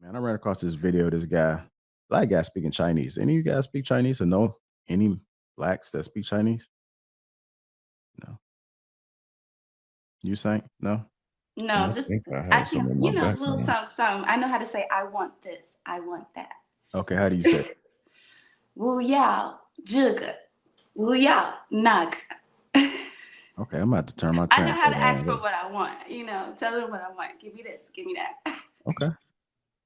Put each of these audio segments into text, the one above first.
Man, I ran across this video of this guy, black guy speaking Chinese. Any of you guys speak Chinese or know any blacks that speak Chinese? No. You saying no? No, I just think I I have some can, in my a little background. something. I know how to say I want this, I want that. Okay, how do you say it? 我要这个，我要那个。 Okay, I'm about to turn my I know how translator to ask for on. what I want. Tell them what I want. Give me this, give me that. Okay.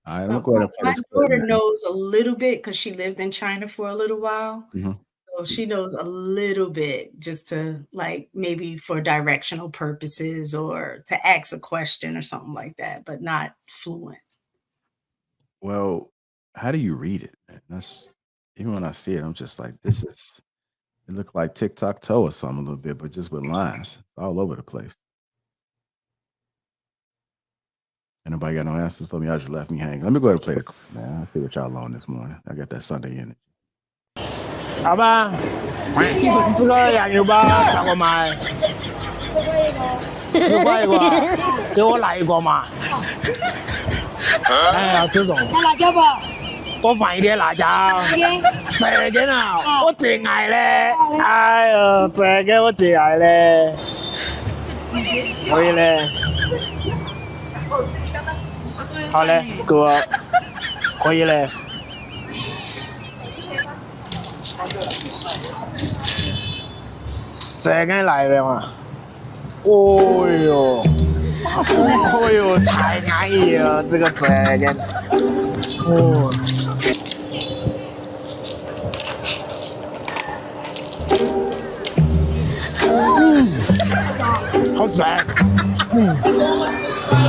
All right, I'm gonna go ahead and play My this clip, daughter man. knows a little bit because she lived in China for a little while. Mhm. So she knows a little bit just to like maybe for directional purposes or to ask a question or something like that, but not fluent. Well, how do you read it, man? That's even when I see it, I'm just like, this is it looked like tic-tac-toe or something a little bit, but just with lines. It's all over the place. Anybody got no answers for me? Y'all just left me hanging. Let me go ahead and play the clip, man. I'll see what y'all on this morning. I got that Sunday in it. 好吧，这个羊油包咋个卖？10块一个，10块一个，给我来一个嘛。哎呀，这种。拿辣椒不？多放一点辣椒。这个呢，我最爱的。哎呦，这个我最爱的。可以嘞。好嘞，给我。可以嘞。这个来了嘛？哦哟，哦哟，太安逸了，这个。哦。好吃。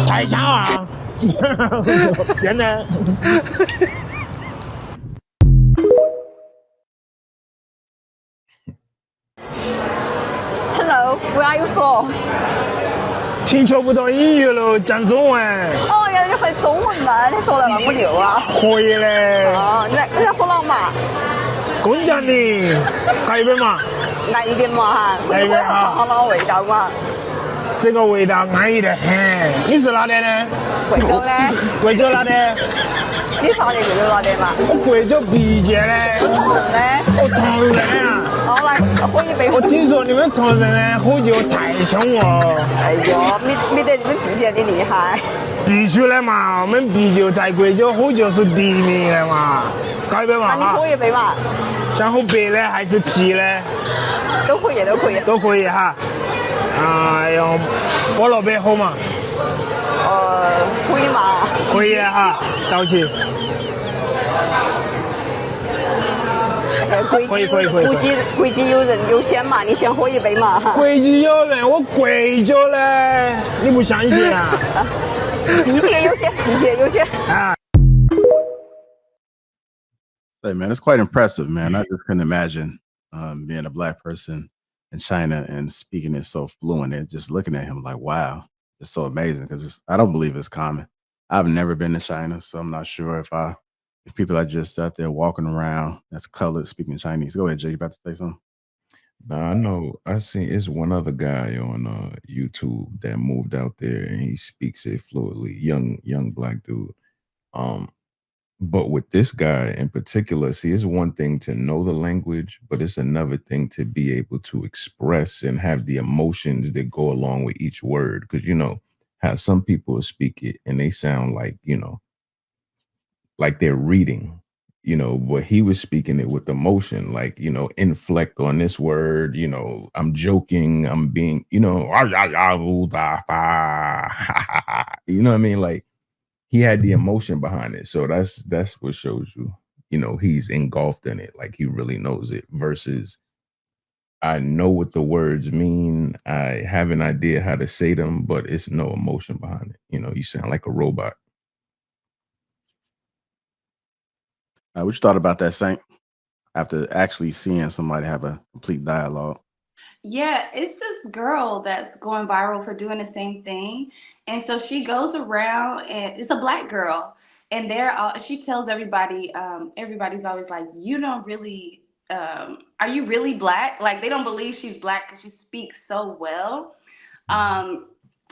太香了，真的。Hello, where are you from? 听说不懂英语了，讲中文。哦，原来你会中文嘛？你说的那么溜啊！可以嘞。哦，你在河南嘛？公江的，来一杯嘛。来一点嘛哈，来一杯啊。尝尝那个味道嘛。这个味道安逸得很。你是哪里的？贵州的。贵州哪的？你啥的贵州哪的嘛？我贵州毕节的。同仁的。我同仁啊。哦，来喝一杯。我听说你们同仁的喝酒太凶哦。哎呦，没得你们毕节的厉害。必须的嘛，我们毕酒在贵州喝酒是第一名的嘛。搞一杯嘛。那你喝一杯嘛。想喝白的还是啤的？都可以，都可以。都可以哈。哎呦，菠萝杯喝嘛？可以嘛？可以哈，倒起。可以。贵州有人优先嘛，你先喝一杯嘛。贵州有人，我贵州的，你不相信啊？毕节优先。啊。Hey, man, it's quite impressive, man. I just couldn't imagine being a black person in China and speaking it so fluent and just looking at him like, wow, it's so amazing because I don't believe it's common. I've never been to China, so I'm not sure if people are just out there walking around that's colored speaking Chinese. Go ahead, Jay. You about to say something? Nah, I know. I seen it's one other guy on YouTube that moved out there and he speaks it fluently. Young black dude. But with this guy in particular, see, it's one thing to know the language, but it's another thing to be able to express and have the emotions that go along with each word. Because, how some people speak it and they sound like, like they're reading, but he was speaking it with emotion, like, inflect on this word, I'm joking, I'm being, you know what I mean? Like, he had the emotion behind it. So that's what shows you, he's engulfed in it. Like he really knows it versus I know what the words mean. I have an idea how to say them, but it's no emotion behind it. You sound like a robot. What you thought about that, Saint? After actually seeing somebody have a complete dialogue. Yeah, it's this girl that's going viral for doing the same thing. And so she goes around and it's a black girl. And she tells everybody, everybody's always like, you don't really, are you really black? Like they don't believe she's black because she speaks so well.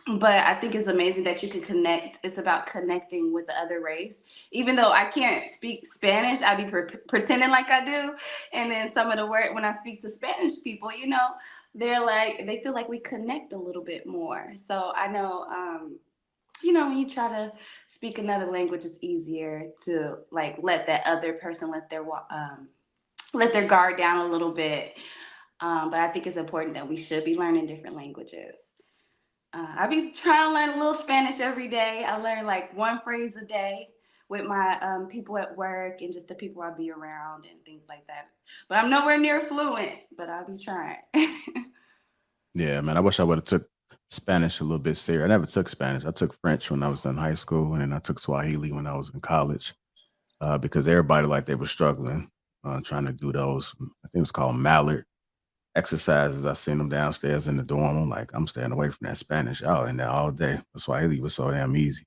But I think it's amazing that you can connect. It's about connecting with the other race. Even though I can't speak Spanish, I be pretending like I do. And then some of the word when I speak to Spanish people, you know, they're like they feel like we connect a little bit more. So I know, you know, when you try to speak another language, it's easier to like let that other person let their guard down a little bit. But I think it's important that we should be learning different languages. I be trying to learn a little Spanish every day. I learn like one phrase a day with my people at work and just the people I be around and things like that. But I'm nowhere near fluent, but I'll be trying. Yeah, man. I wish I would have took Spanish a little bit serious. I never took Spanish. I took French when I was in high school, and then I took Swahili when I was in college. Because everybody like they were struggling trying to do those. I think it was called Mallard exercises. I seen them downstairs in the dorm. I'm like, I'm staying away from that Spanish. Y'all in there all day. Swahili was so damn easy.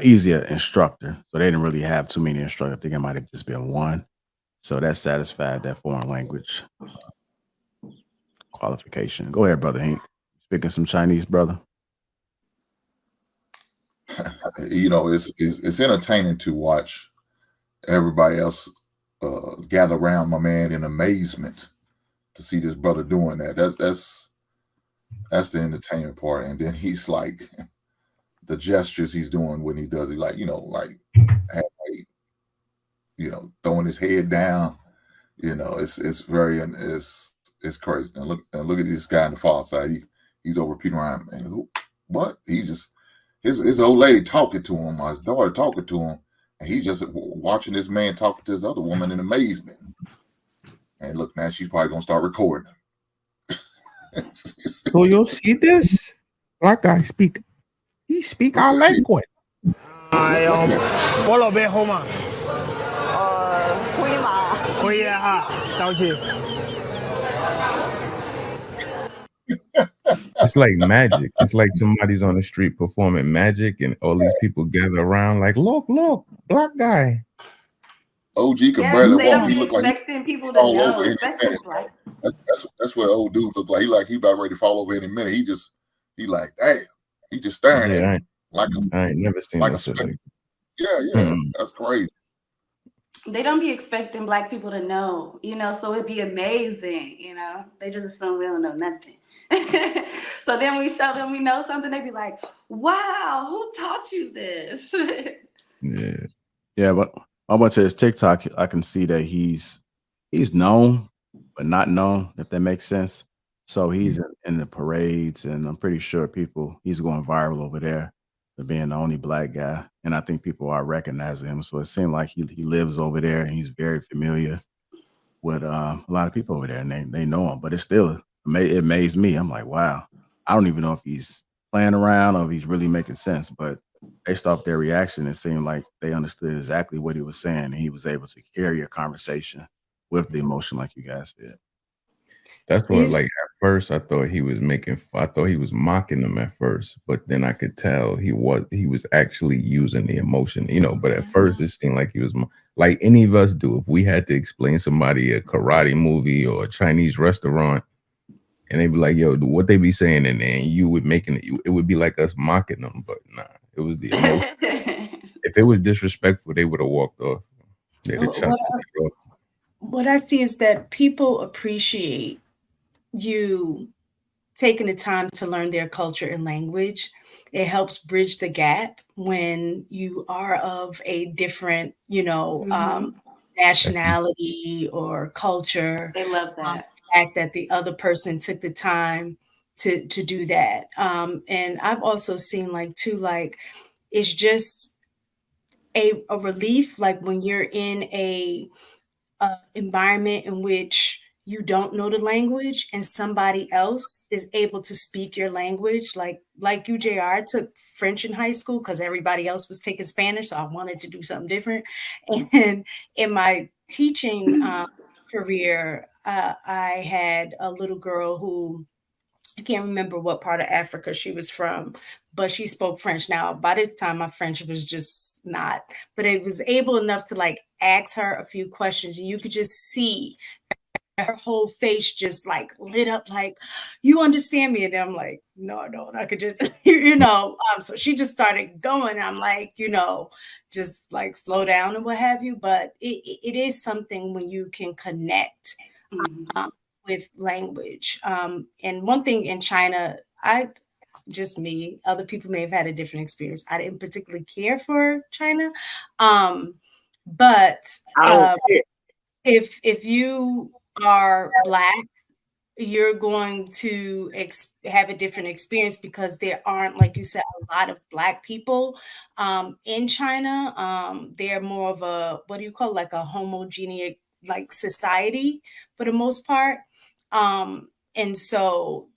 Easier instructor. So they didn't really have too many instructors. I think it might have just been one. So that satisfied that foreign language qualification. Go ahead, brother Hank. Speaking some Chinese, brother. You know, it's entertaining to watch everybody else gather around my man in amazement to see this brother doing that. That's the entertainment part. And then he's like the gestures he's doing when he does it, like, you know, like halfway, you know, throwing his head down. You know, it's crazy. And look at this guy on the far side. He's over Peter Ryan. Man, what? He's just his old lady talking to him, or his daughter talking to him, and he's just watching this man talking to this other woman in amazement. And look, man, she's probably gonna start recording him. So you see this? Black guy speak. He speak our language. It's like magic. It's like somebody's on the street performing magic, and all these people gather around like, look, black guy. OG can barely they walk. don't He be look like expecting people to fall know, over any especially minute. black. That's what old dude look like. He about ready to fall over any minute. He like, damn. He just staring at him like I ain't never seen like that shit like. Yeah, that's crazy. They don't be expecting black people to know, you know, so it'd be amazing, you know. They just assume we don't know nothing. So then we show them we know something, they be like, wow, who taught you this? Yeah, but I went to his TikTok. I can see that he's known, but not known, if that makes sense. So he's in the parades, and I'm pretty sure he's going viral over there for being the only black guy. And I think people are recognizing him. So it seems like he lives over there, and he's very familiar with a lot of people over there, and they know him. But it's still, it amazed me. I'm like, wow. I don't even know if he's playing around or if he's really making sense. But based off their reaction, it seemed like they understood exactly what he was saying, and he was able to carry a conversation with the emotion, like you guys did. That's what, like, at first I thought he was mocking them at first, but then I could tell he was actually using the emotion, you know. But at first it seemed like he was like any of us do. If we had to explain somebody a karate movie or a Chinese restaurant, and they'd be like, yo, what they be saying, and then you would it would be like us mocking them, but nah, it was the emotion. If it was disrespectful, they would have walked off. They'd have chopped it off. What I see is that people appreciate you taking the time to learn their culture and language. It helps bridge the gap when you are of a different, you know, nationality or culture. They love that. The fact that the other person took the time to do that. And I've also seen like too, like it's just a relief, like when you're in a environment in which you don't know the language and somebody else is able to speak your language. Like you, JR, I took French in high school because everybody else was taking Spanish, so I wanted to do something different. And in my teaching career, I had a little girl who, I can't remember what part of Africa she was from, but she spoke French. Now, by this time, my French was just not, but it was able enough to like ask her a few questions. And you could just see her whole face just like lit up, like, you understand me? And I'm like, no, I don't. I could just, so she just started going. I'm like, just like slow down and what have you. But it is something when you can connect with language. And one thing in China, other people may have had a different experience. I didn't particularly care for China. But if you are Black, you're going to have a different experience because there aren't, like you said, a lot of Black people in China. They're more of a, what do you call it, like a homogeneous like society for the most part. And so,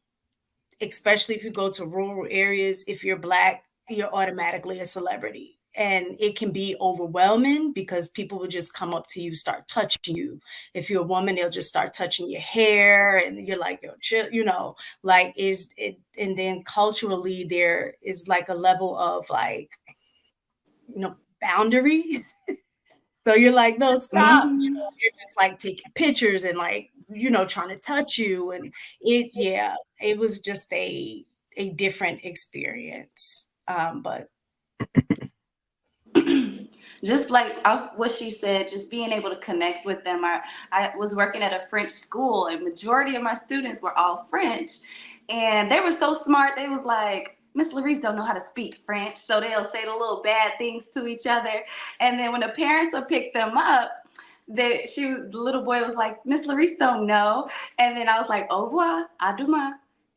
especially if you go to rural areas, if you're Black, you're automatically a celebrity. And it can be overwhelming because people will just come up to you, start touching you. If you're a woman, they'll just start touching your hair, and you're like, yo, chill, like is it. And then culturally, there is like a level of like, boundaries. So you're like, no, stop. You're just like taking pictures and like, trying to touch you. And it was just a different experience. But just like what she said, just being able to connect with them. I was working at a French school, and majority of my students were all French, and they were so smart. They was like, Miss Larice don't know how to speak French, so they'll say the little bad things to each other. And then when the parents would pick them up, the little boy was like, Miss Larice don't know. And then I was like, au revoir, à demain.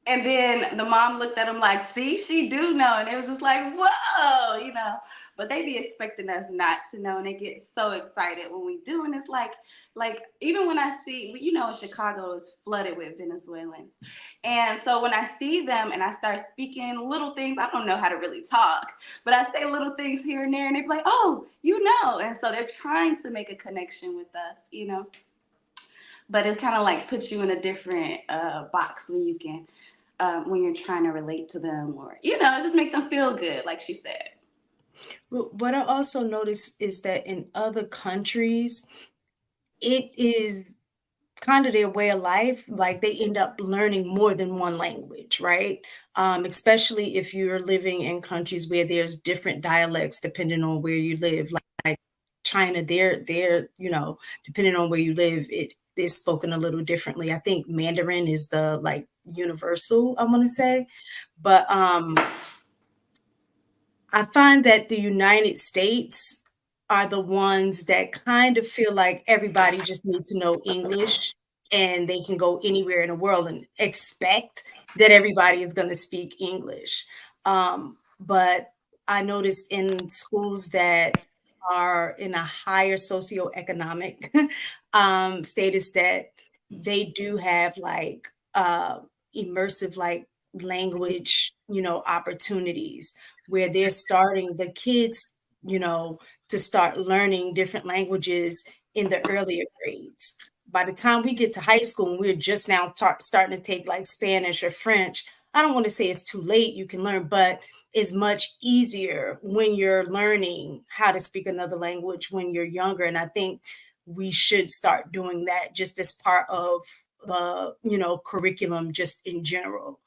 And then the mom looked at him like, see, she do know. And it was just like, whoa, But they be expecting us not to know, and they get so excited when we do. And it's like even when I see, Chicago is flooded with Venezuelans. And so when I see them and I start speaking little things, I don't know how to really talk, but I say little things here and there, and they be like, oh, And so they're trying to make a connection with us, But it kind of like puts you in a different box when you can, when you're trying to relate to them, or, just make them feel good, like she said. What I also noticed is that in other countries, it is kind of their way of life. Like they end up learning more than one language, right? Especially if you're living in countries where there's different dialects depending on where you live. Like China, they're depending on where you live, it is spoken a little differently. I think Mandarin is the like universal, I want to say, but I find that the United States are the ones that kind of feel like everybody just needs to know English, and they can go anywhere in the world and expect that everybody is going to speak English. But I noticed in schools that are in a higher socioeconomic status that they do have like immersive like language, opportunities where they're starting the kids, to start learning different languages in the earlier grades. By the time we get to high school and we're just now starting to take like Spanish or French, I don't want to say it's too late, you can learn, but it's much easier when you're learning how to speak another language when you're younger. And I think we should start doing that just as part of curriculum just in general.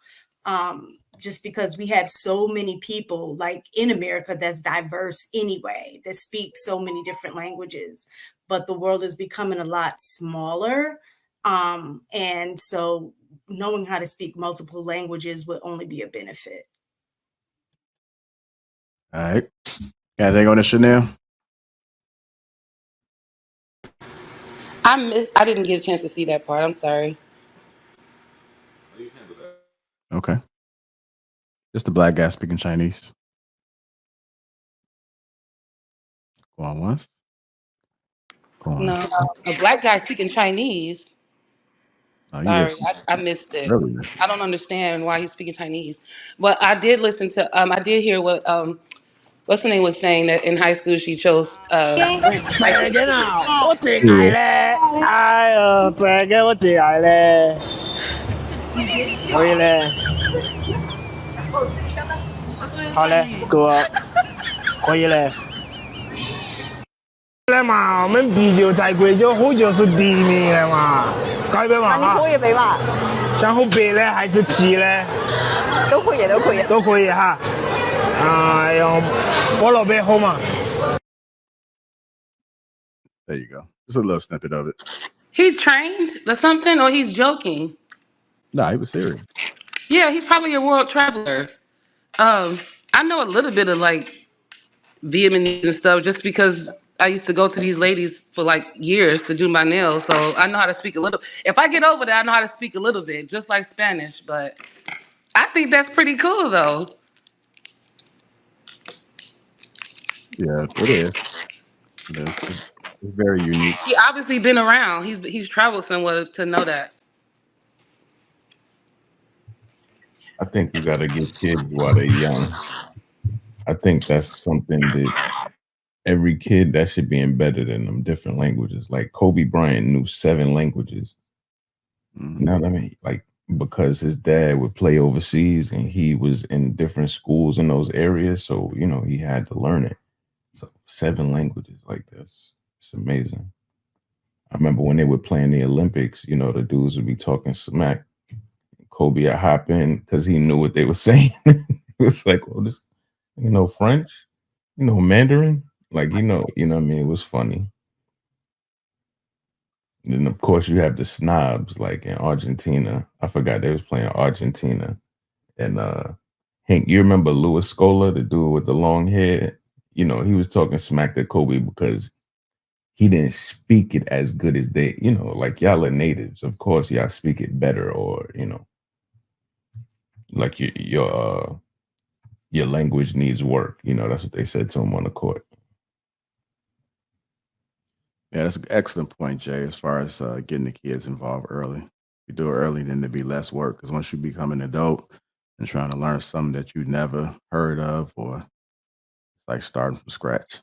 Just because we have so many people like in America that's diverse anyway, that speak so many different languages, but the world is becoming a lot smaller. And so knowing how to speak multiple languages would only be a benefit. All right. Got anything on this, Chanel? I didn't get a chance to see that part. I'm sorry. Okay. Just a Black guy speaking Chinese. Go on once. Go on. No, a Black guy speaking Chinese. Oh, Sorry, I missed it. Really missed it. I don't understand why he's speaking Chinese. But I did listen to, I did hear what, what's the name was saying that in high school she chose French. 这个呢，我最爱嘞，哎呦，这个我最爱嘞，可以嘞，好嘞，哥，可以嘞。来嘛，我们啤酒在贵州喝酒是第一名的嘛。搞一杯嘛那你喝一杯嘛，想喝白的还是啤的？都可以，都可以。都可以哈。用菠萝杯喝嘛。There you go. Just a little snippet of it. He's trained or something, or he's joking. No, he was serious. Yeah, he's probably a world traveler. I know a little bit of like Vietnamese and stuff just because I used to go to these ladies for like years to do my nails, so I know how to speak a little. If I get over there, I know how to speak a little bit, just like Spanish. But I think that's pretty cool, though. Yeah, it is. It's very unique. He obviously been around. He's traveled somewhere to know that. I think you got to get kids while they're young. I think that's something that every kid that should be embedded in them, different languages. Like Kobe Bryant knew 7 languages. Mhm. You know what I mean? Like, because his dad would play overseas and he was in different schools in those areas. So, you know, he had to learn it. So 7 languages, like this. It's amazing. I remember when they were playing the Olympics, you know, the dudes would be talking smack. Kobe would hop in because he knew what they were saying. It was like, well, this, you know, French, you know, Mandarin. Like, you know what I mean? It was funny. And then of course you have the snobs like in Argentina. I forgot they was playing Argentina. And Hank, you remember Louis Scola, the dude with the long hair? You know, he was talking smack to Kobe because he didn't speak it as good as they, you know, like y'all are natives. Of course, y'all speak it better, or, you know, like your language needs work. You know, that's what they said to him on the court. Yeah, that's an excellent point, Jay, as far as getting the kids involved early. If you do it early, then there'd be less work, because once you become an adult and trying to learn something that you never heard of, or it's like starting from scratch.